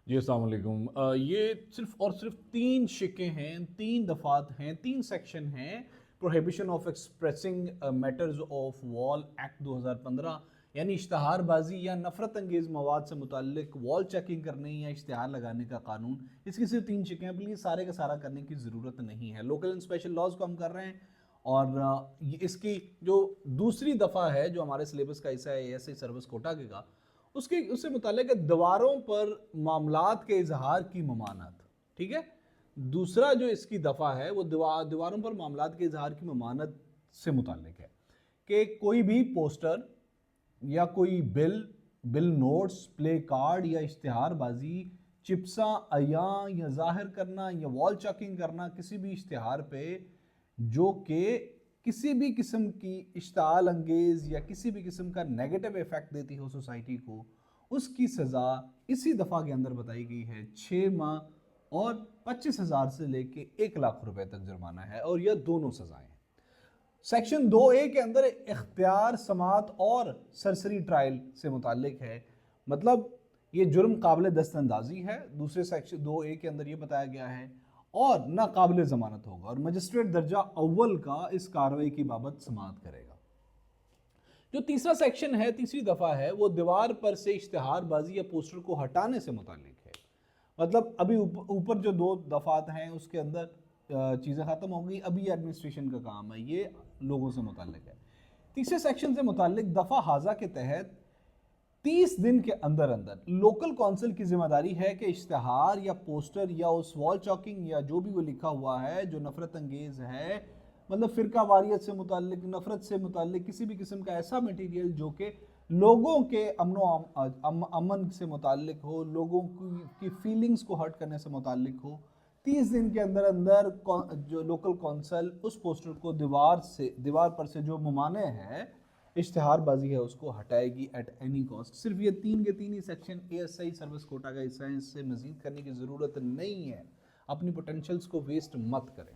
جی السلام علیکم. یہ صرف اور صرف 3 شقیں ہیں، 3 دفعات ہیں، 3 سیکشن ہیں. Prohibition of expressing matters of wall act 2015، یعنی اشتہار بازی یا نفرت انگیز مواد سے متعلق وال چیکنگ کرنے یا اشتہار لگانے کا قانون. اس کی صرف 3 شقیں ہیں، پلیز سارے کا سارا کرنے کی ضرورت نہیں ہے. لوکل اینڈ اسپیشل لاز کو ہم کر رہے ہیں، اور اس کی جو دوسری دفعہ ہے جو ہمارے سلیبس کا حصہ ہے ایس آئی سروس کوٹا کے کا، اس سے متعلق ہے دیواروں پر معاملات کے اظہار کی ممانعت. ٹھیک ہے، دوسرا جو اس کی دفعہ ہے وہ دیواروں پر معاملات کے اظہار کی ممانعت سے متعلق ہے کہ کوئی بھی پوسٹر یا کوئی بل نوٹس، پلے کارڈ یا اشتہار بازی، چپساں ایاں یا ظاہر کرنا یا وال چیکنگ کرنا کسی بھی اشتہار پہ جو کہ کسی بھی قسم کی اشتعال انگیز یا کسی بھی قسم کا نیگیٹو ایفیکٹ دیتی ہو سوسائٹی کو، اس کی سزا اسی دفعہ کے اندر بتائی گئی ہے 6 ماہ اور 25,000 سے لے کے 1 لاکھ روپے تک جرمانہ ہے، اور یہ دونوں سزائیں ہیں. سیکشن 2A کے اندر اختیار سماعت اور سرسری ٹرائل سے متعلق ہے، مطلب یہ جرم قابل دست اندازی ہے. دوسرے سیکشن 2A کے اندر یہ بتایا گیا ہے، اور ناقابل ضمانت ہوگا، اور مجسٹریٹ درجہ اول کا اس کارروائی کی بابت سماعت کرے گا. جو تیسرا سیکشن ہے، تیسری دفعہ ہے، وہ دیوار پر سے اشتہار بازی یا پوسٹر کو ہٹانے سے متعلق ہے. مطلب ابھی اوپر جو 2 دفعات ہیں اس کے اندر چیزیں ختم ہوں گی، ابھی ایڈمنسٹریشن کا کام ہے، یہ لوگوں سے متعلق ہے. تیسرے سیکشن سے متعلق دفعہ ہاذا کے تحت 30 دن کے اندر لوکل کونسل کی ذمہ داری ہے کہ اشتہار یا پوسٹر یا اس وال چاکنگ یا جو بھی وہ لکھا ہوا ہے جو نفرت انگیز ہے، مطلب فرقہ واریت سے متعلق، نفرت سے متعلق کسی بھی قسم کا ایسا میٹیریل جو کہ لوگوں کے امن سے متعلق ہو، لوگوں کی فیلنگز کو ہرٹ کرنے سے متعلق ہو، 30 دن کے اندر جو لوکل کونسل اس پوسٹر کو دیوار پر سے جو ممانع ہے، اشتہار بازی ہے، اس کو ہٹائے گی ایٹ اینی کاسٹ. صرف یہ 3 کے 3 ہی section A S I service quota کا حصہ ہیں، اس سے مزید کرنے کی ضرورت نہیں ہے. اپنی پوٹینشلز کو ویسٹ مت کریں.